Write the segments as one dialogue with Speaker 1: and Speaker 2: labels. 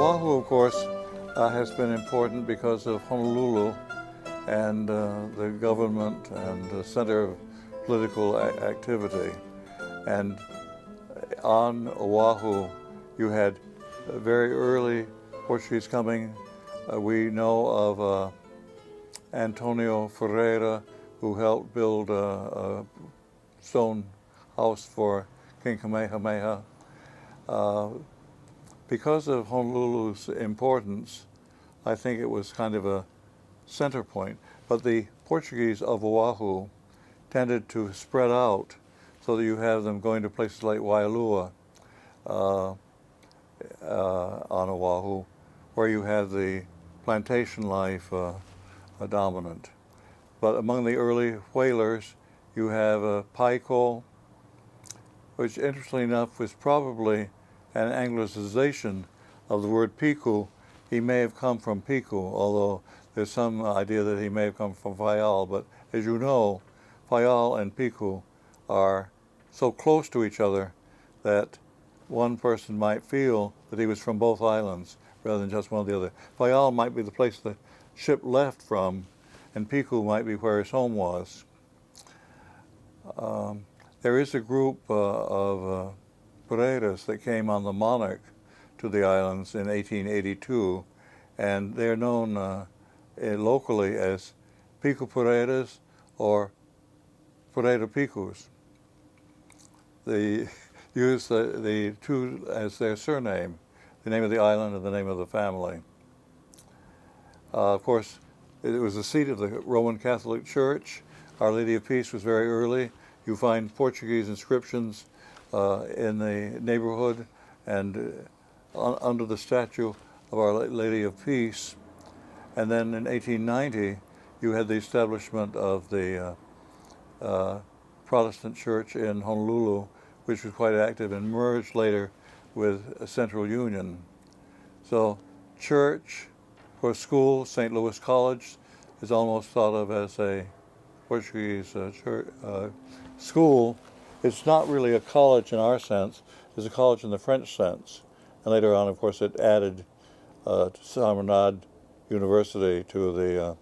Speaker 1: Oahu, of course, has been important because of Honolulu and the government and the center of political activity. And on Oahu, you had very early Portuguese coming. We know of Antonio Ferreira, who helped build a stone house for King Kamehameha. Because of Honolulu's importance, I think it was kind of a center point. But the Portuguese of Oahu tended to spread out so that you have them going to places like Waialua on Oahu, where you have the plantation life dominant. But among the early whalers, you have Paiko, which interestingly enough was probably an anglicization of the word piku. He may have come from Piku, although there's some idea that he may have come from Fayal. But as you know, Fayal and Piku are so close to each other that one person might feel that he was from both islands rather than just one or the other. Fayal might be the place the ship left from, and Piku might be where his home was. There is a group of Pereiras that came on the Monarch to the islands in 1882, and they're known locally as Piku Pereiras or Pereira Picus. They use the two as their surname, the name of the island and the name of the family. Of course, it was the seat of the Roman Catholic Church. Our Lady of Peace was very early. You find Portuguese inscriptions in the neighborhood and under the statue of Our Lady of Peace. And then in 1890, you had the establishment of the Protestant church in Honolulu, which was quite active and merged later with Central Union. So church or school, St. Louis College, is almost thought of as a Portuguese church, school. It's not really a college in our sense. It's a college in the French sense. And later on, of course, it added Chaminade University to the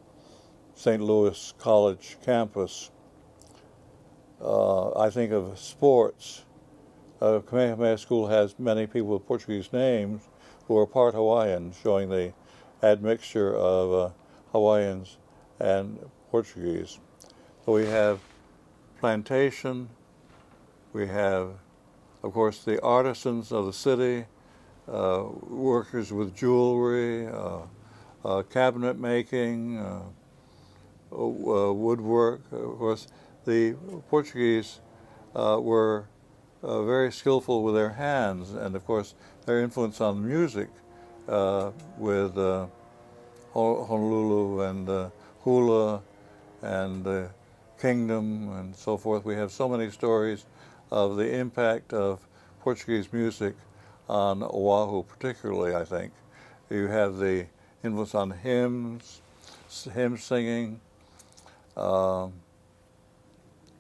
Speaker 1: St. Louis College campus. I think of sports. Kamehameha School has many people with Portuguese names who are part Hawaiian, showing the admixture of Hawaiians and Portuguese. So we have plantation, we have, of course, the artisans of the city, workers with jewelry, cabinet making, woodwork. Of course, the Portuguese were very skillful with their hands, and of course, their influence on music with Honolulu and hula and the kingdom and so forth. We have so many stories of the impact of Portuguese music on Oahu, particularly, I think. You have the influence on hymns, hymn singing,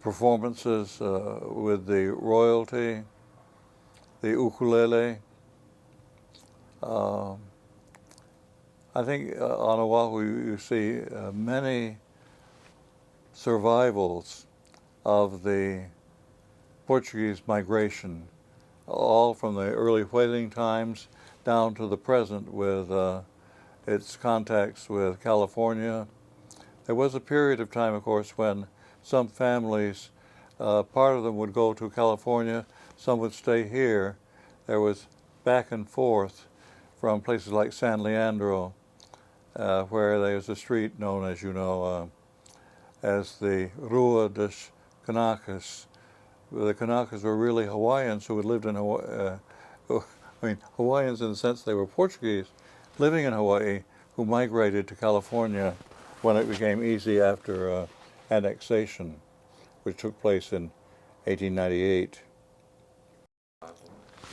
Speaker 1: performances with the royalty, the ukulele. I think on Oahu you see many survivals of the Portuguese migration, all from the early whaling times down to the present with its contacts with California. There was a period of time, of course, when some families, part of them would go to California, some would stay here. There was back and forth from places like San Leandro, where there's a street known, as you know, as the Rua dos Kanakas. The Kanakas were really Hawaiians who had lived in Hawaii. Hawaiians in the sense they were Portuguese living in Hawaii who migrated to California when it became easy after annexation, which took place in 1898.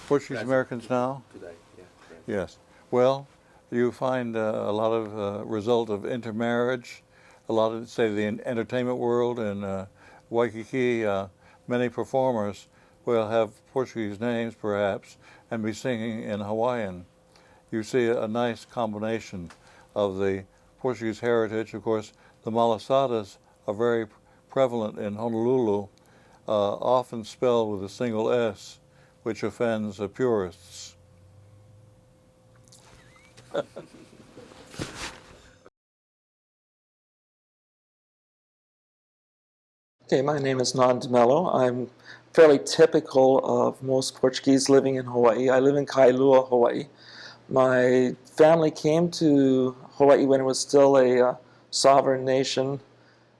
Speaker 1: Portuguese Americans now?
Speaker 2: Today, yeah.
Speaker 1: Yes. Well, you find a lot of result of intermarriage, a lot of, say, the entertainment world in Waikiki. Many performers will have Portuguese names, perhaps, and be singing in Hawaiian. you see a nice combination of the Portuguese heritage. Of course, the malasadas are very prevalent in Honolulu, often spelled with a single S, which offends purists.
Speaker 2: Okay, my name is Non DeMello. I'm fairly typical of most Portuguese living in Hawaii. I live in Kailua, Hawaii. My family came to Hawaii when it was still a sovereign nation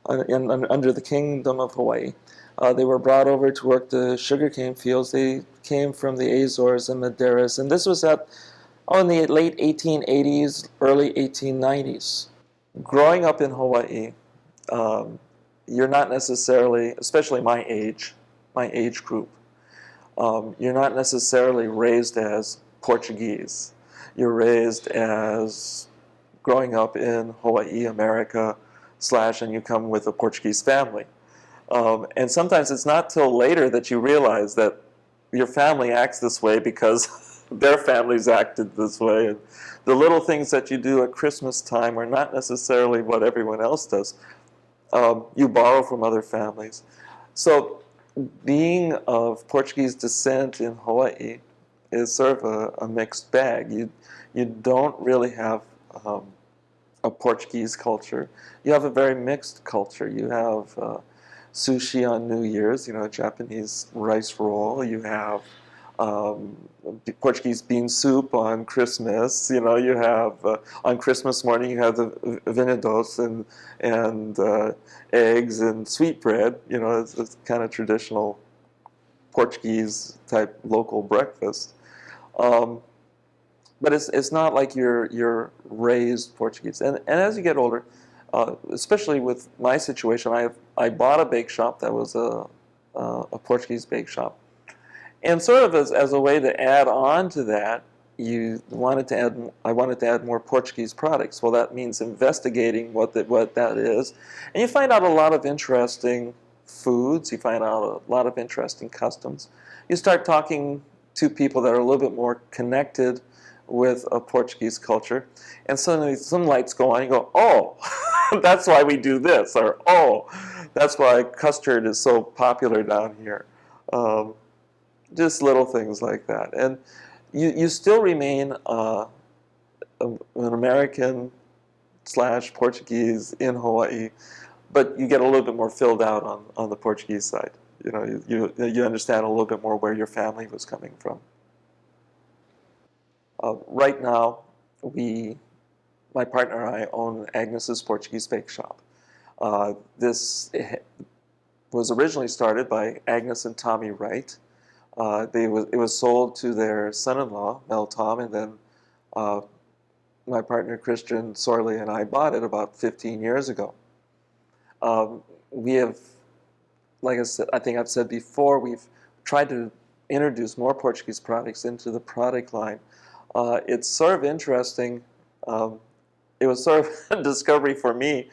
Speaker 2: under the Kingdom of Hawaii. They were brought over to work the sugarcane fields. They came from the Azores and Madeiras, and this was in the late 1880s, early 1890s. Growing up in Hawaii, you're not necessarily, especially my age group, you're not necessarily raised as Portuguese. You're raised as growing up in Hawaii, America, and you come with a Portuguese family. And sometimes it's not till later that you realize that your family acts this way because their families acted this way. And the little things that you do at Christmas time are not necessarily what everyone else does. You borrow from other families. So being of Portuguese descent in Hawaii is sort of a mixed bag. You don't really have a Portuguese culture. You have a very mixed culture. You have sushi on New Year's, a Japanese rice roll. You have Portuguese bean soup on Christmas. You have on Christmas morning you have the venedos and eggs and sweetbread. It's kind of traditional Portuguese type local breakfast. But it's not like you're raised Portuguese. And as you get older, especially with my situation, I bought a bake shop that was a Portuguese bake shop. And sort of as a way to add on to that, I wanted to add more Portuguese products. Well, that means investigating what that is. And you find out a lot of interesting foods. You find out a lot of interesting customs. You start talking to people that are a little bit more connected with a Portuguese culture. And suddenly some lights go on. You go, oh, that's why we do this. Or, oh, that's why custard is so popular down here. Just little things like that. And you still remain an American / Portuguese in Hawaii, but you get a little bit more filled out on the Portuguese side. You understand a little bit more where your family was coming from. Right now, my partner and I own Agnes's Portuguese Bake Shop. This was originally started by Agnes and Tommy Wright. It was sold to their son-in-law, Mel Tom, and then my partner Christian Sorley and I bought it about 15 years ago. We have, like I said, I think I've said before, we've tried to introduce more Portuguese products into the product line. It's sort of interesting. It was sort of a discovery for me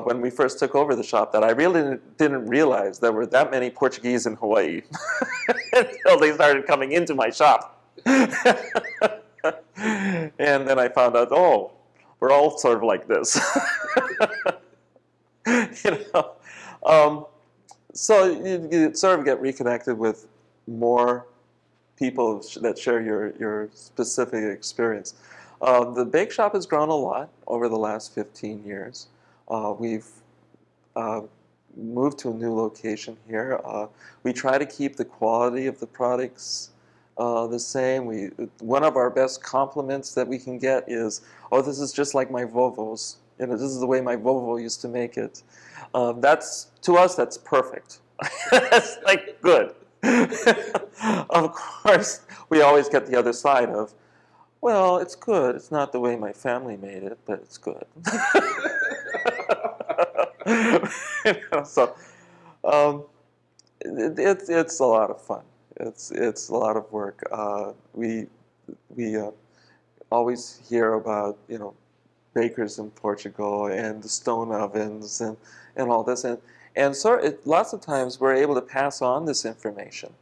Speaker 2: when we first took over the shop that I really didn't realize there were that many Portuguese in Hawaii until they started coming into my shop. And then I found out, oh, we're all sort of like this. So you sort of get reconnected with more people that share your specific experience. The bake shop has grown a lot over the last 15 years. We've moved to a new location here. We try to keep the quality of the products the same. One of our best compliments that we can get is, oh, this is just like my Vovos. This is the way my Vovo used to make it. To us, that's perfect. That's like good. Of course, we always get the other side of, well, it's good. It's not the way my family made it, but it's good. So it's a lot of fun. It's a lot of work. We always hear about bakers in Portugal and the stone ovens and all this, and lots of times we're able to pass on this information.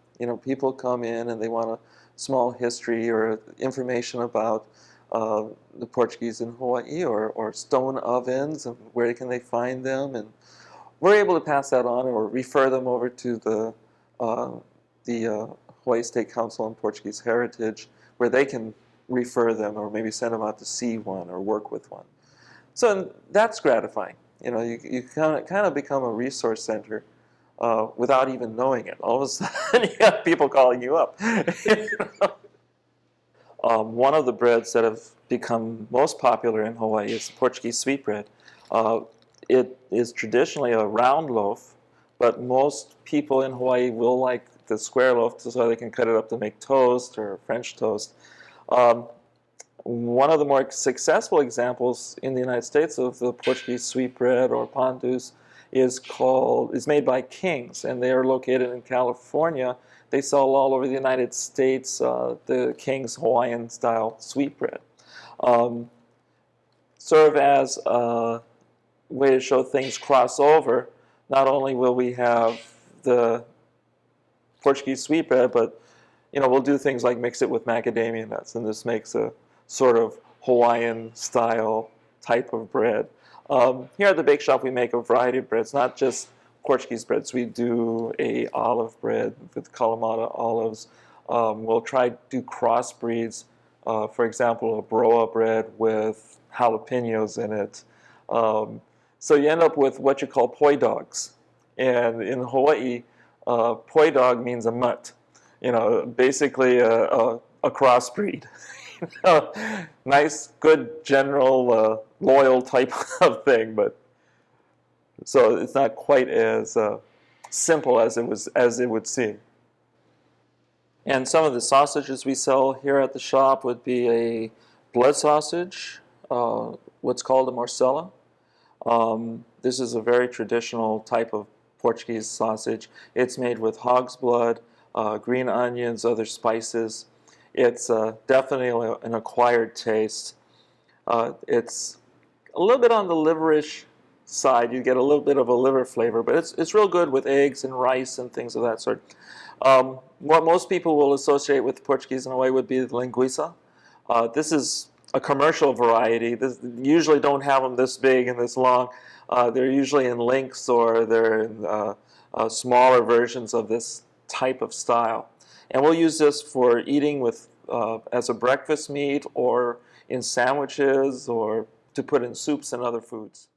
Speaker 2: People come in and they want to small history or information about the Portuguese in Hawaii, or stone ovens and where can they find them, and we're able to pass that on or refer them over to the Hawaii State Council on Portuguese Heritage, where they can refer them or maybe send them out to see one or work with one. So that's gratifying. You know, you kind of become a resource center without even knowing it. All of a sudden, you have people calling you up. You know? One of the breads that have become most popular in Hawaii is Portuguese sweetbread. It is traditionally a round loaf, but most people in Hawaii will like the square loaf so they can cut it up to make toast or French toast. One of the more successful examples in the United States of the Portuguese sweetbread or pandus is made by King's, and they are located in California. They sell all over the United States the King's Hawaiian-style sweetbread. Serve as a way to show things cross over. Not only will we have the Portuguese sweetbread, but we'll do things like mix it with macadamia nuts, and this makes a sort of Hawaiian-style type of bread. Here at the bake shop, we make a variety of breads, not just Portuguese breads. We do a olive bread with Kalamata olives. We'll try to do crossbreeds. For example, a broa bread with jalapenos in it. So you end up with what you call poi dogs. And in Hawaii, poi dog means a mutt. Basically a crossbreed. Nice, good, general, loyal type of thing, but so it's not quite as simple as it would seem. And some of the sausages we sell here at the shop would be a blood sausage, what's called a morcella. This is a very traditional type of Portuguese sausage. It's made with hog's blood, green onions, other spices. It's definitely an acquired taste. It's a little bit on the liverish side. You get a little bit of a liver flavor, but it's real good with eggs and rice and things of that sort. What most people will associate with Portuguese in Hawaii would be the linguiça. This is a commercial variety. Usually don't have them this big and this long. They're usually in links, or they're in smaller versions of this type of style. And we'll use this for eating with as a breakfast meat, or in sandwiches, or to put in soups and other foods.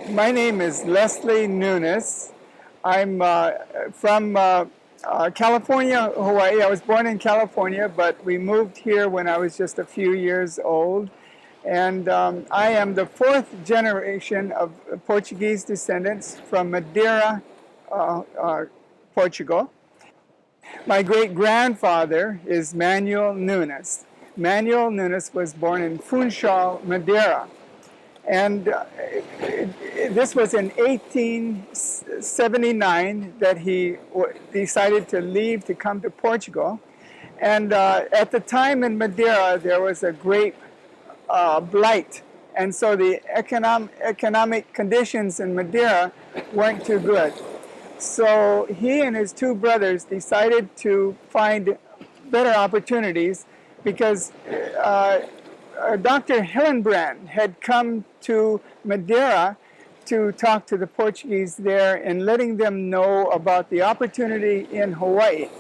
Speaker 3: My name is Lesley Nunes. I'm from California, Hawaii. I was born in California, but we moved here when I was just a few years old. And I am the fourth generation of Portuguese descendants from Madeira, Portugal. My great-grandfather is Manuel Nunes. Manuel Nunes was born in Funchal, Madeira. And this was in 1879 that he decided to leave to come to Portugal. And at the time in Madeira, there was a great blight. And so the economic conditions in Madeira weren't too good. So he and his two brothers decided to find better opportunities, because Dr. Hillenbrand had come to Madeira to talk to the Portuguese there and letting them know about the opportunity in Hawaii.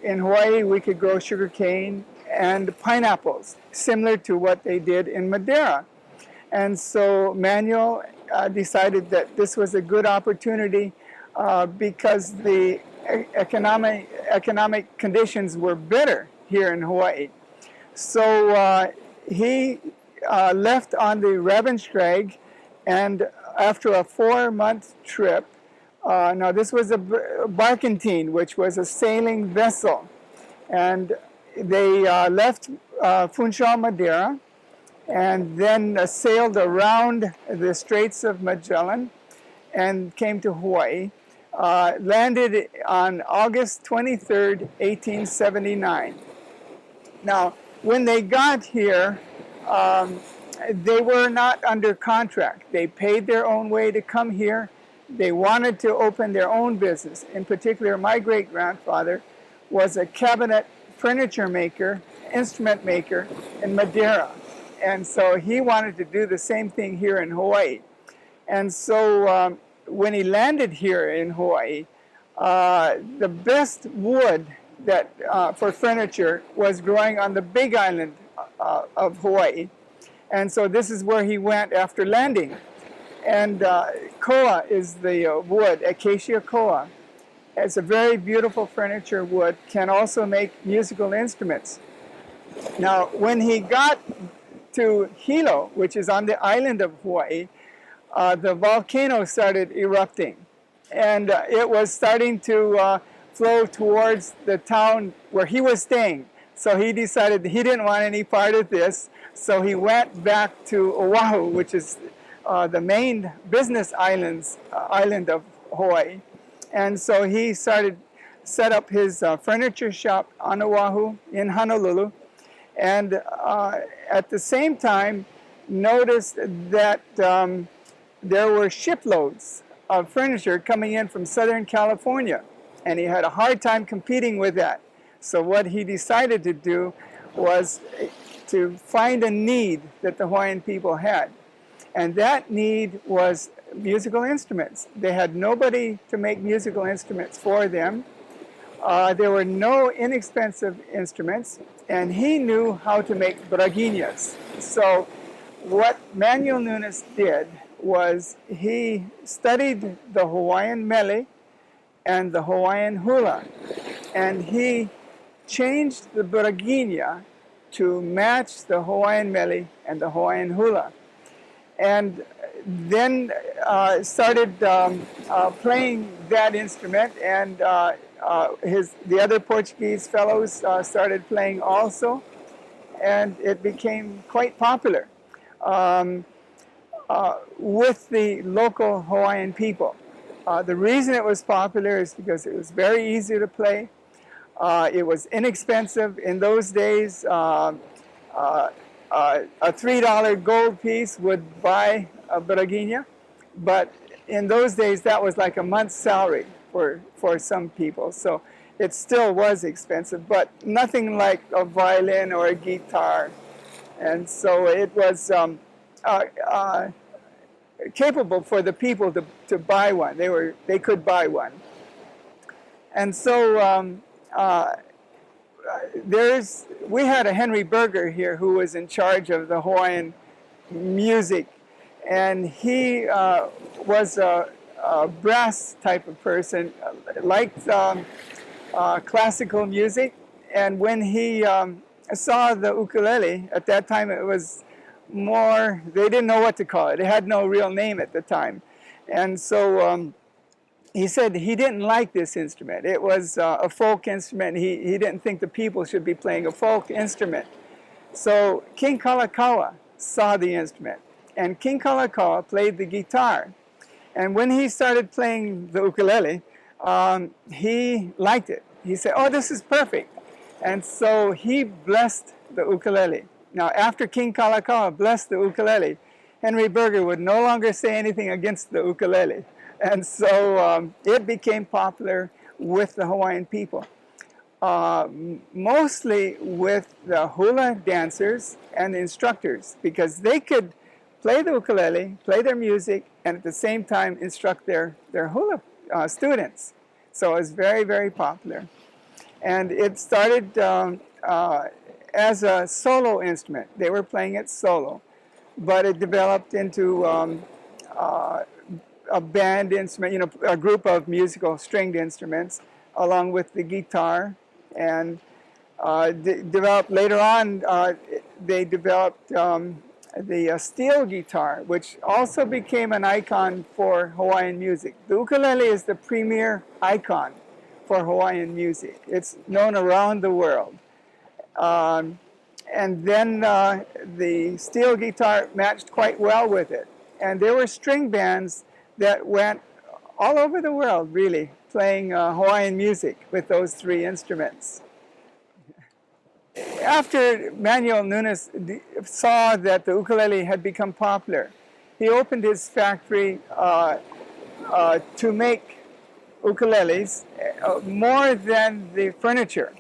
Speaker 3: In Hawaii, we could grow sugarcane and pineapples, similar to what they did in Madeira. And so Manuel decided that this was a good opportunity because the economic conditions were better here in Hawaii. So he left on the Ravenskrag, and after a 4-month trip, now this was a barkentine, which was a sailing vessel, and they left Funchal, Madeira, and then sailed around the Straits of Magellan and came to Hawaii. Landed on August 23rd, 1879. Now, when they got here, they were not under contract. They paid their own way to come here. They wanted to open their own business. In particular, my great-grandfather was a cabinet furniture maker, instrument maker in Madeira. And so he wanted to do the same thing here in Hawaii. And so when he landed here in Hawaii, the best wood that for furniture was growing on the Big Island of Hawaii. And so this is where he went after landing. And koa is the wood, acacia koa. It's a very beautiful furniture wood, can also make musical instruments. Now, when he got to Hilo, which is on the island of Hawaii, the volcano started erupting. And it was starting to flow towards the town where he was staying. So he decided he didn't want any part of this. So he went back to Ohau, which is the main business island of Hawaii. And so he set up his furniture shop on Oahu in Honolulu. And at the same time, noticed that there were shiploads of furniture coming in from Southern California. And he had a hard time competing with that. So what he decided to do was to find a need that the Hawaiian people had. And that need was musical instruments. They had nobody to make musical instruments for them. There were no inexpensive instruments, and he knew how to make braguinhas. So what Manuel Nunes did was he studied the Hawaiian mele and the Hawaiian hula, and he changed the braguinha to match the Hawaiian mele and the Hawaiian hula. And then started playing that instrument, and the other Portuguese fellows started playing also, and it became quite popular with the local Hawaiian people. The reason it was popular is because it was very easy to play. It was inexpensive. In those days, a $3 gold piece would buy a braguinha, but in those days that was like a month's salary for some people. So it still was expensive, but nothing like a violin or a guitar. And so it was capable for the people to buy one. They could buy one. And so we had a Henry Berger here who was in charge of the Hawaiian music, and he was a brass type of person, liked classical music. And when he saw the ukulele, at that time it was more, they didn't know what to call it. It had no real name at the time. And so he said he didn't like this instrument. It was a folk instrument. He didn't think the people should be playing a folk instrument. So King Kalakaua saw the instrument, and King Kalakaua played the guitar. And when he started playing the ukulele, he liked it. He said, "Oh, this is perfect." And so he blessed the ukulele. Now, after King Kalakaua blessed the ukulele, Henry Berger would no longer say anything against the ukulele. And so it became popular with the Hawaiian people, mostly with the hula dancers and the instructors, because they could play the ukulele, play their music, and at the same time instruct their hula students. So it was very, very popular. And it started as a solo instrument. They were playing it solo, but it developed into a band instrument, a group of musical stringed instruments, along with the guitar. And developed later on, they developed the steel guitar, which also became an icon for Hawaiian music. The ukulele is the premier icon for Hawaiian music. It's known around the world. And then the steel guitar matched quite well with it. And there were string bands that went all over the world, really, playing Hawaiian music with those three instruments. After Manuel Nunes saw that the ukulele had become popular, he opened his factory to make ukuleles more than the furniture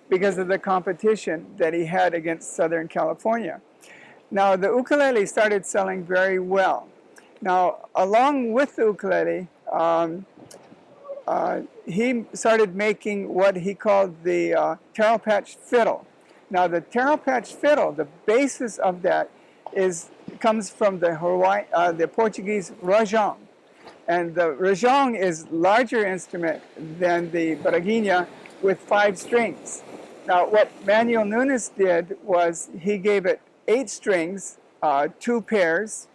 Speaker 3: because of the competition that he had against Southern California. Now, the ukulele started selling very well. Now, along with the ukulele, he started making what he called the taro patch fiddle. Now, the taro patch fiddle, the basis of that comes from the Portuguese rojão. And the rojão is larger instrument than the baraguinha with 5 strings. Now, what Manuel Nunes did was he gave it 8 strings, 2 pairs,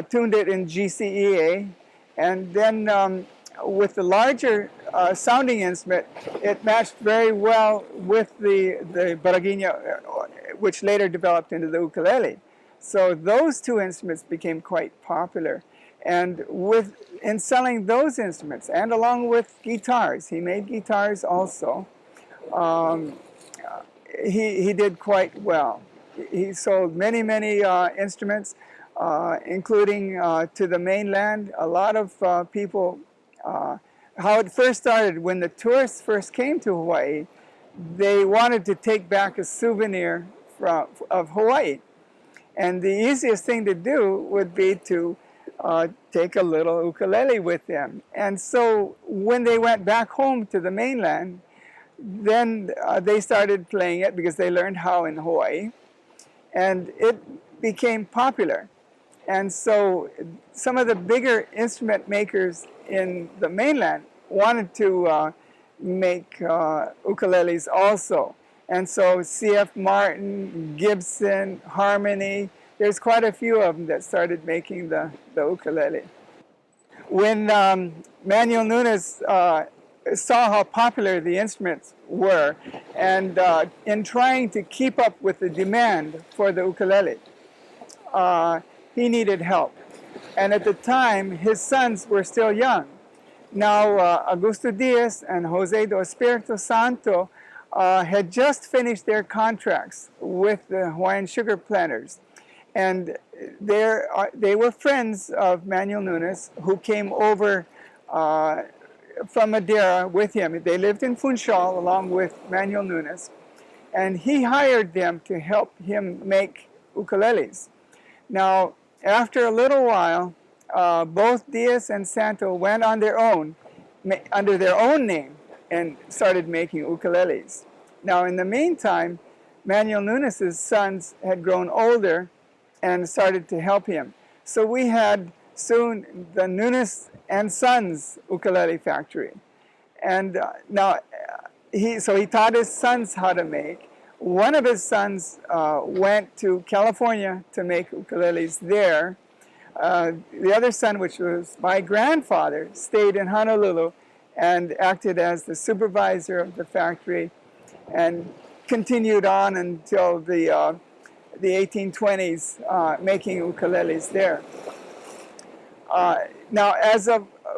Speaker 3: tuned it in GCEA, and then with the larger sounding instrument, it matched very well with the baraguinha, which later developed into the ukulele. So those 2 instruments became quite popular. And in selling those instruments, and along with guitars, he made guitars also, he did quite well. He sold many, many instruments, including to the mainland. A lot of people, how it first started, when the tourists first came to Hawaii, they wanted to take back a souvenir of Hawaii. And the easiest thing to do would be to take a little ukulele with them. And so when they went back home to the mainland, then they started playing it because they learned how in Hawaii. And it became popular. And so some of the bigger instrument makers in the mainland wanted to make ukuleles also. And so C.F. Martin, Gibson, Harmony, there's quite a few of them that started making the ukulele. When Manuel Nunes saw how popular the instruments were, and in trying to keep up with the demand for the ukulele, he needed help. And at the time, his sons were still young. Now, Augusto Diaz and Jose do Espírito Santo had just finished their contracts with the Hawaiian sugar planters. And they were friends of Manuel Nunes, who came over from Madeira with him. They lived in Funchal along with Manuel Nunes. And he hired them to help him make ukuleles. Now, after a little while, both Diaz and Santo went on their own, under their own name, and started making ukuleles. Now, in the meantime, Manuel Nunes' sons had grown older and started to help him. So we had soon the Nunes and Sons ukulele factory. And he taught his sons how to make. One of his sons went to California to make ukuleles there. The other son, which was my grandfather, stayed in Honolulu and acted as the supervisor of the factory and continued on until the 1820s, making ukuleles there. Now,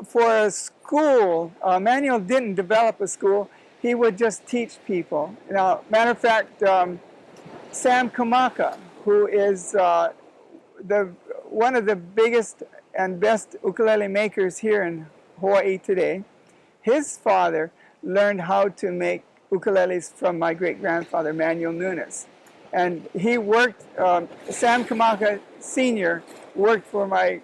Speaker 3: for a school, Manuel didn't develop a school. He would just teach people. Now, matter of fact, Sam Kamaka, who is one of the biggest and best ukulele makers here in Hawaii today, his father learned how to make ukuleles from my great-grandfather, Manuel Nunes. And he worked, Sam Kamaka Sr. worked for my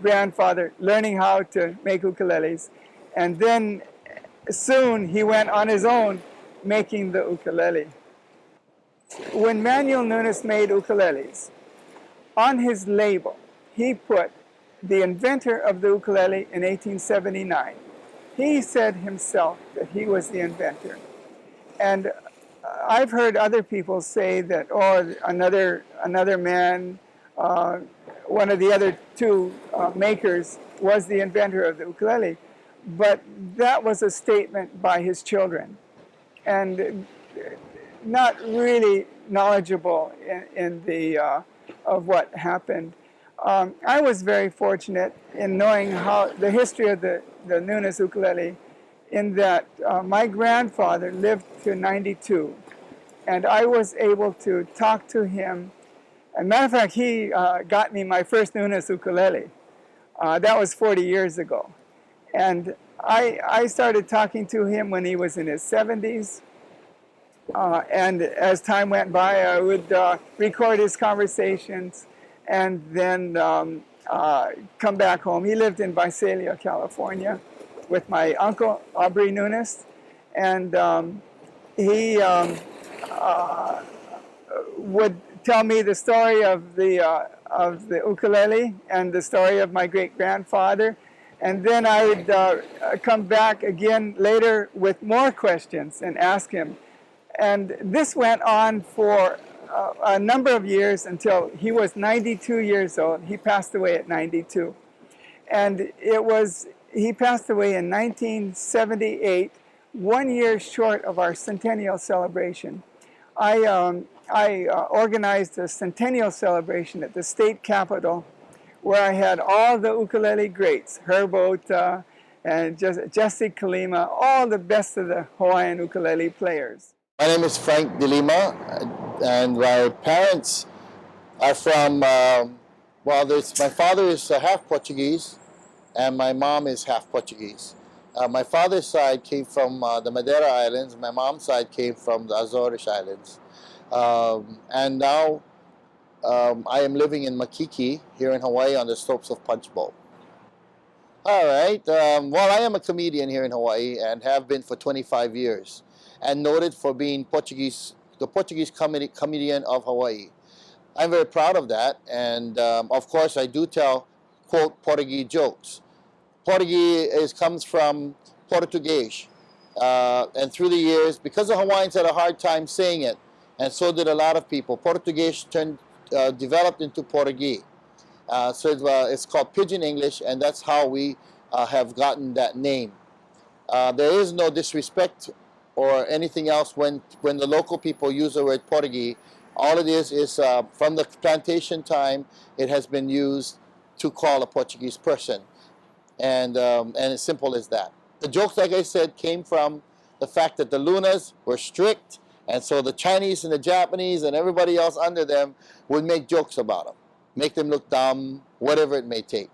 Speaker 3: grandfather, learning how to make ukuleles. And then soon he went on his own making the ukulele. When Manuel Nunes made ukuleles, on his label, he put the inventor of the ukulele in 1879. He said himself that he was the inventor. And I've heard other people say that, another man, one of the other 2 makers was the inventor of the ukulele. But that was a statement by his children, and not really knowledgeable in of what happened. I was very fortunate in knowing how the history of the Nunes ukulele, in that my grandfather lived to 92, and I was able to talk to him. As a matter of fact, he got me my first Nunes ukulele. That was 40 years ago. And I started talking to him when he was in his 70s. And as time went by, I would record his conversations and then come back home. He lived in Visalia, California, with my uncle, Lesley Nunes. And he would tell me the story of the ukulele and the story of my great-grandfather. And then I would come back again later with more questions and ask him. And this went on for a number of years until he was 92 years old. He passed away at 92. And he passed away in 1978, 1 year short of our centennial celebration. I organized a centennial celebration at the state capitol where I had all the ukulele greats, Herb and Jesse DeLima, all the best of the Hawaiian ukulele players.
Speaker 4: My name is Frank DeLima, and my parents are from, my father is half Portuguese, and my mom is half Portuguese. My father's side came from the Madeira Islands, my mom's side came from the Azores Islands. And now I am living in Makiki, here in Hawaii, on the slopes of Punch Bowl. All right, well, I am a comedian here in Hawaii and have been for 25 years. And noted for being the Portuguese comedian of Hawaii. I'm very proud of that, and of course I do tell, quote, Portuguese jokes. Portuguese comes from Portuguese, and through the years, because the Hawaiians had a hard time saying it, and so did a lot of people, Portuguese developed into Portuguese. So it's called Pidgin English, and that's how we have gotten that name. There is no disrespect or anything else when the local people use the word Portuguese. All it is from the plantation time, it has been used to call a Portuguese person. And as simple as that. The jokes, like I said, came from the fact that the Lunas were strict, and so the Chinese and the Japanese and everybody else under them would make jokes about them, make them look dumb, whatever it may take.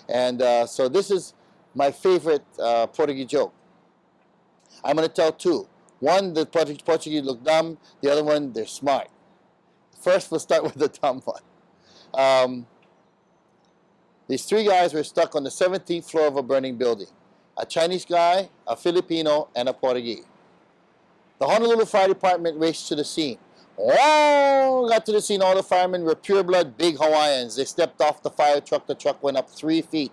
Speaker 4: And so this is my favorite Portuguese joke. I'm going to tell two. One, the Portuguese look dumb. The other one, they're smart. First, we'll start with the dumb one. These three guys were stuck on the 17th floor of a burning building. A Chinese guy, a Filipino, and a Portuguese. The Honolulu Fire Department raced to the scene. Oh, got to the scene, all the firemen were pure blood, big Hawaiians. They stepped off the fire truck. The truck went up 3 feet.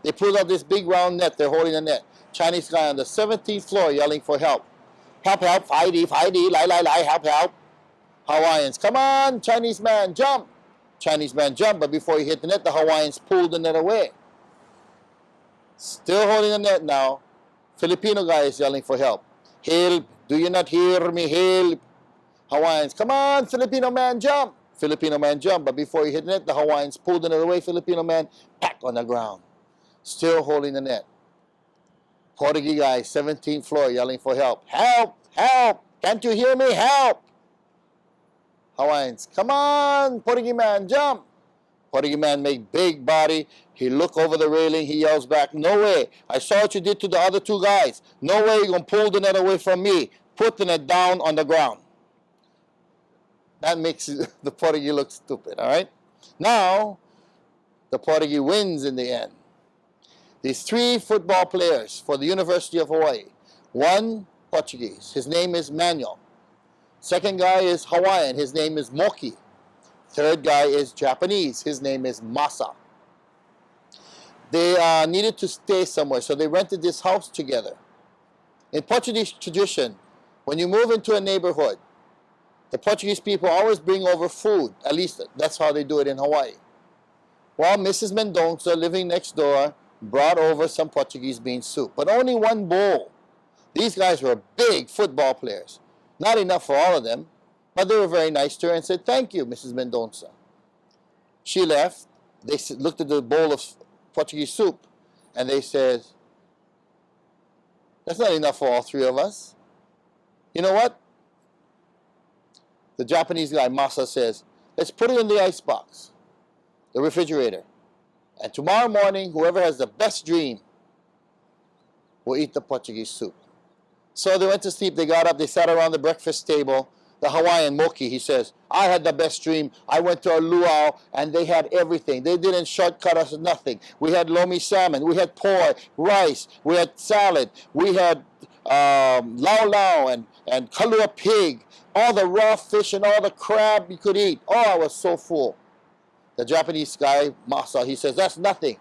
Speaker 4: They pulled out this big round net. They're holding a net. Chinese guy on the 17th floor yelling for help. Help, help, fighty, lie, help, help. Hawaiians, come on, Chinese man, jump. Chinese man jumped, but before he hit the net, the Hawaiians pulled the net away. Still holding the net now. Filipino guy is yelling for help. Help, do you not hear me, help. Hawaiians, come on, Filipino man, jump. Filipino man jumped, but before he hit the net, the Hawaiians pulled the net away. Filipino man, back on the ground. Still holding the net. Portuguese guy, 17th floor, yelling for help. Help! Help! Can't you hear me? Help! Hawaiians, come on, Portuguese man, jump! Portuguese man make big body. He look over the railing. He yells back, no way. I saw what you did to the other two guys. No way you're going to pull the net away from me. Put the net down on the ground. That makes the Portuguese look stupid, all right? Now, the Portuguese wins in the end. These three football players for the University of Hawaii. One, Portuguese. His name is Manuel. Second guy is Hawaiian. His name is Moki. Third guy is Japanese. His name is Masa. They needed to stay somewhere, so they rented this house together. In Portuguese tradition, when you move into a neighborhood, the Portuguese people always bring over food. At least that's how they do it in Hawaii. Well, Mrs. Mendonça, living next door, brought over some Portuguese bean soup, but only one bowl. These guys were big football players. Not enough for all of them, but they were very nice to her and said, thank you, Mrs. Mendonça. She left. They looked at the bowl of Portuguese soup, and they said, that's not enough for all three of us. You know what? The Japanese guy, Masa, says, let's put it in the icebox, the refrigerator. And tomorrow morning, whoever has the best dream will eat the Portuguese soup. So they went to sleep, they got up, they sat around the breakfast table. The Hawaiian Moki, he says, I had the best dream. I went to a luau and they had everything. They didn't shortcut us nothing. We had lomi salmon, we had poi, rice, we had salad, we had lau lau and kalua pig, all the raw fish and all the crab you could eat. Oh, I was so full. The Japanese guy, Masa, he says, that's nothing.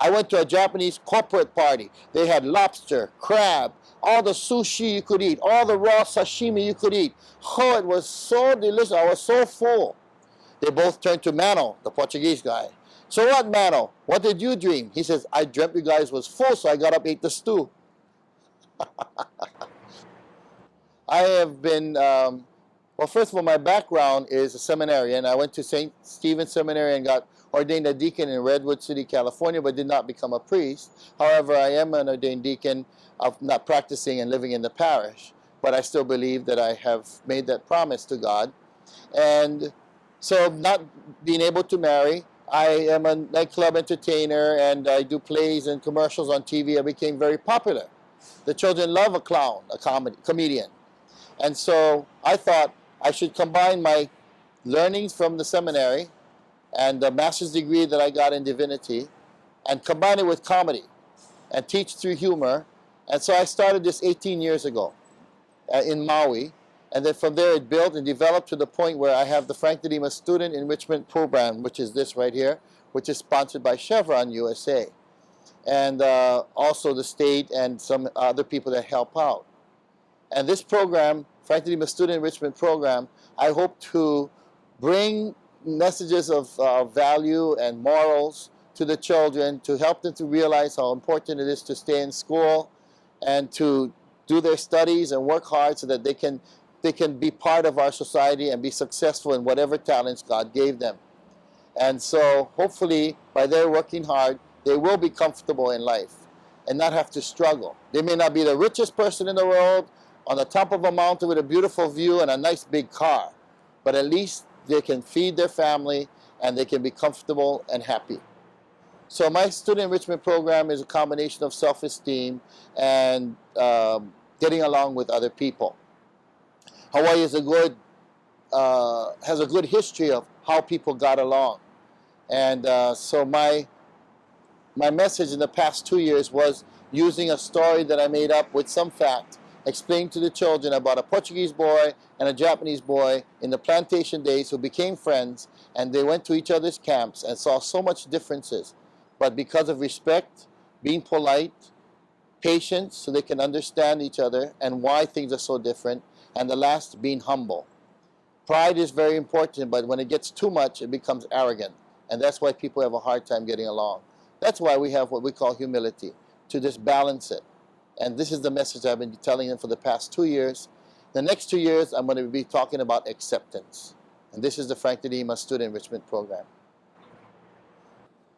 Speaker 4: I went to a Japanese corporate party. They had lobster, crab, all the sushi you could eat, all the raw sashimi you could eat. Oh, it was so delicious. I was so full. They both turned to Mano, the Portuguese guy. So what, Mano? What did you dream? He says, I dreamt you guys was full, so I got up, ate the stew. I have been, well, first of all, my background is a seminarian. I went to St. Stephen's Seminary and got ordained a deacon in Redwood City, California, but did not become a priest. However, I am an ordained deacon of not practicing and living in the parish, but I still believe that I have made that promise to God. And so not being able to marry, I am a nightclub entertainer and I do plays and commercials on TV. I became very popular. The children love a clown, a comedian. And so I thought I should combine my learnings from the seminary and the master's degree that I got in divinity and combine it with comedy and teach through humor. And so I started this 18 years ago in Maui. And then from there it built and developed to the point where I have the Frank DeLima Student Enrichment Program, which is this right here, which is sponsored by Chevron USA. And also the state and some other people that help out. And this program, Frank DeLima Student Enrichment Program, I hope to bring messages of value and morals to the children to help them to realize how important it is to stay in school and to do their studies and work hard so that they can be part of our society and be successful in whatever talents God gave them. And so hopefully by their working hard, they will be comfortable in life and not have to struggle. They may not be the richest person in the world on the top of a mountain with a beautiful view and a nice big car, but at least they can feed their family and they can be comfortable and happy. So my student enrichment program is a combination of self-esteem and getting along with other people. Hawaii is has a good history of how people got along. And so my message in the past 2 years was using a story that I made up with some fact, explaining to the children about a Portuguese boy and a Japanese boy in the plantation days who became friends, and they went to each other's camps and saw so much differences. But because of respect, being polite, patience so they can understand each other and why things are so different, and the last, being humble. Pride is very important, but when it gets too much, it becomes arrogant. And that's why people have a hard time getting along. That's why we have what we call humility, to just balance it. And this is the message I've been telling them for the past 2 years. The next 2 years, I'm going to be talking about acceptance. And this is the Frank DeLima Student Enrichment Program.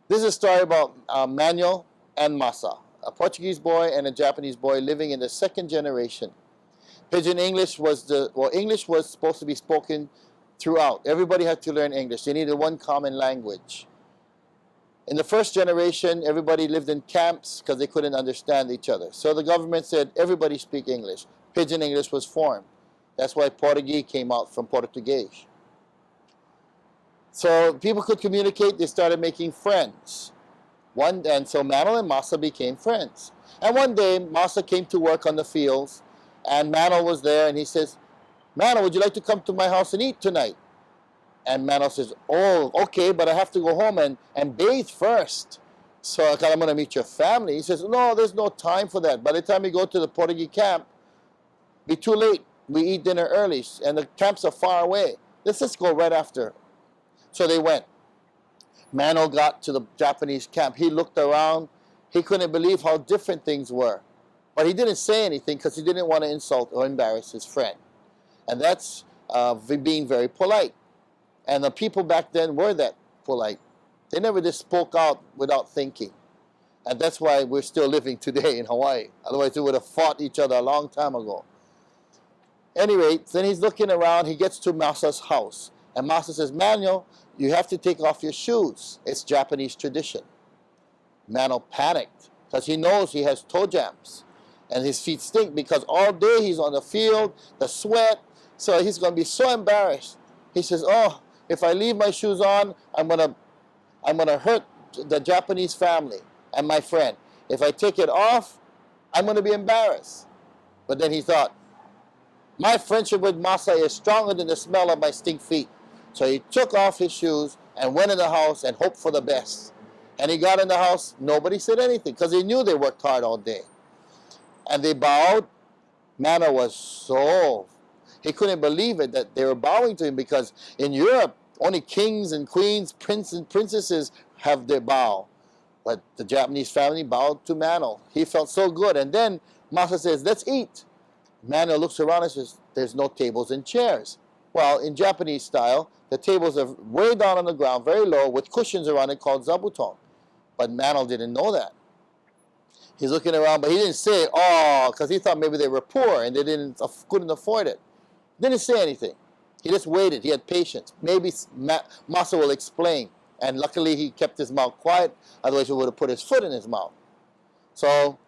Speaker 4: This is a story about Manuel and Masa, a Portuguese boy and a Japanese boy living in the second generation. Pidgin English was English was supposed to be spoken throughout. Everybody had to learn English. They needed one common language. In the first generation, everybody lived in camps because they couldn't understand each other. So the government said, everybody speak English. Pidgin English was formed. That's why Portuguese came out from Portuguese. So people could communicate, they started making friends. And so Mano and Masa became friends. And one day, Masa came to work on the fields, and Mano was there, and he says, Mano, would you like to come to my house and eat tonight? And Mano says, oh, okay, but I have to go home and bathe first. So I'm going to meet your family. He says, no, there's no time for that. By the time we go to the Portuguese camp, be too late. We eat dinner early, and the camps are far away. Let's just go right after. So they went. Mano got to the Japanese camp. He looked around. He couldn't believe how different things were. But he didn't say anything because he didn't want to insult or embarrass his friend. And that's being very polite. And the people back then were that polite. They never just spoke out without thinking. And that's why we're still living today in Hawaii. Otherwise, we would have fought each other a long time ago. Anyway, then he's looking around. He gets to Masa's house. And Masa says, Manuel, you have to take off your shoes. It's Japanese tradition. Mano panicked because he knows he has toe jams and his feet stink because all day he's on the field, the sweat, so he's going to be so embarrassed. He says, oh, if I leave my shoes on, I'm gonna hurt the Japanese family and my friend. If I take it off, I'm going to be embarrassed. But then he thought, my friendship with Masa is stronger than the smell of my stink feet. So he took off his shoes and went in the house and hoped for the best. And he got in the house, nobody said anything because he knew they worked hard all day. And they bowed. Mano was so, he couldn't believe it that they were bowing to him, because in Europe, only kings and queens, princes and princesses have their bow. But the Japanese family bowed to Mano. He felt so good. And then Masa says, let's eat. Mano looks around and says, there's no tables and chairs. Well, in Japanese style, the tables are way down on the ground, very low, with cushions around it called zabuton. But Mano didn't know that. He's looking around, but he didn't say, oh, because he thought maybe they were poor and they couldn't afford it. Didn't say anything. He just waited. He had patience. Maybe Masa will explain. And luckily he kept his mouth quiet, otherwise he would have put his foot in his mouth. So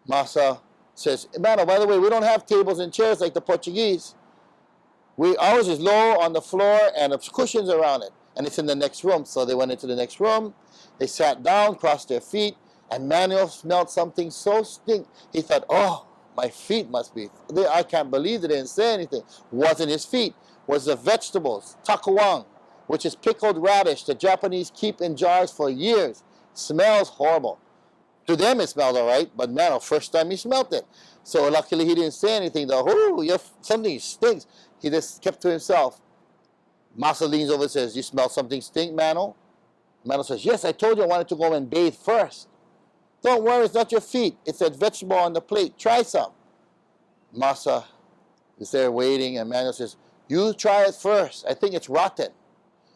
Speaker 4: Masa says, Mano, by the way, we don't have tables and chairs like the Portuguese. Ours is low on the floor and there's cushions around it. And it's in the next room. So they went into the next room. They sat down, crossed their feet, and Manuel smelled something so stink. He thought, oh, my feet must be. I can't believe they didn't say anything. Wasn't his feet. Was the vegetables, takuang, which is pickled radish the Japanese keep in jars for years. Smells horrible. To them it smelled all right, but Mano, first time he smelled it. So luckily he didn't say anything though. Oh, something stinks. He just kept to himself. Masa leans over and says, you smell something stink, Mano? Mano says, yes, I told you I wanted to go and bathe first. Don't worry, it's not your feet. It's that vegetable on the plate. Try some. Masa is there waiting, and Mano says, you try it first. I think it's rotten.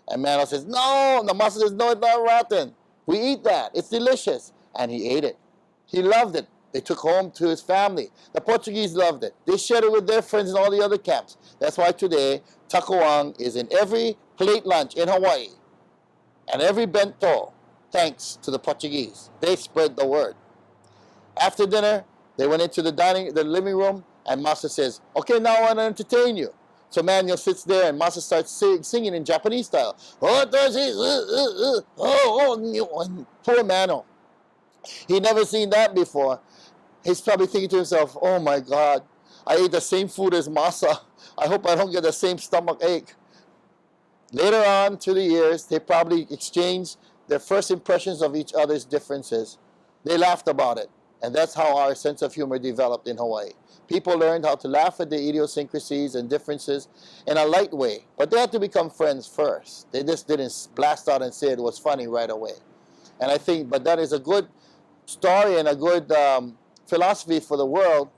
Speaker 4: And Mano says, no. And the Masa says, no, it's not rotten. We eat that. It's delicious. And he ate it. He loved it. They took home to his family. The Portuguese loved it. They shared it with their friends in all the other camps. That's why today, takuang is in every plate lunch in Hawaii. And every bento, thanks to the Portuguese. They spread the word. After dinner, they went into the living room, and Masa says, okay, now I want to entertain you. So Manuel sits there, and Masa starts singing in Japanese style. Poor Manuel. He'd never seen that before. He's probably thinking to himself, oh my God, I ate the same food as Masa. I hope I don't get the same stomach ache. Later on through the years, they probably exchanged their first impressions of each other's differences. They laughed about it. And that's how our sense of humor developed in Hawaii. People learned how to laugh at the idiosyncrasies and differences in a light way. But they had to become friends first. They just didn't blast out and say it was funny right away. And I think, but that is a good story and a good philosophy for the world,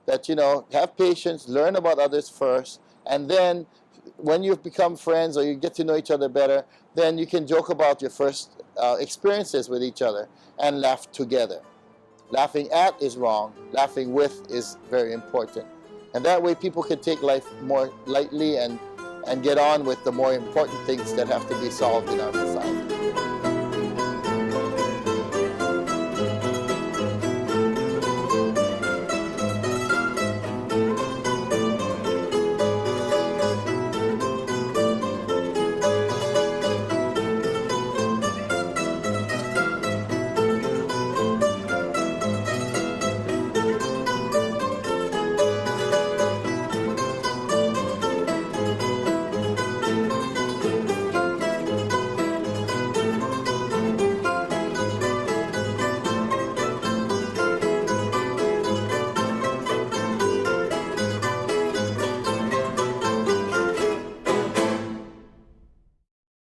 Speaker 4: that, you know, have patience, learn about others first, and then when you've become friends or you get to know each other better, then you can joke about your first experiences with each other and laugh together. Laughing at is wrong. Laughing with is very important. And that way people can take life more lightly and get on with the more important things that have to be solved in our society.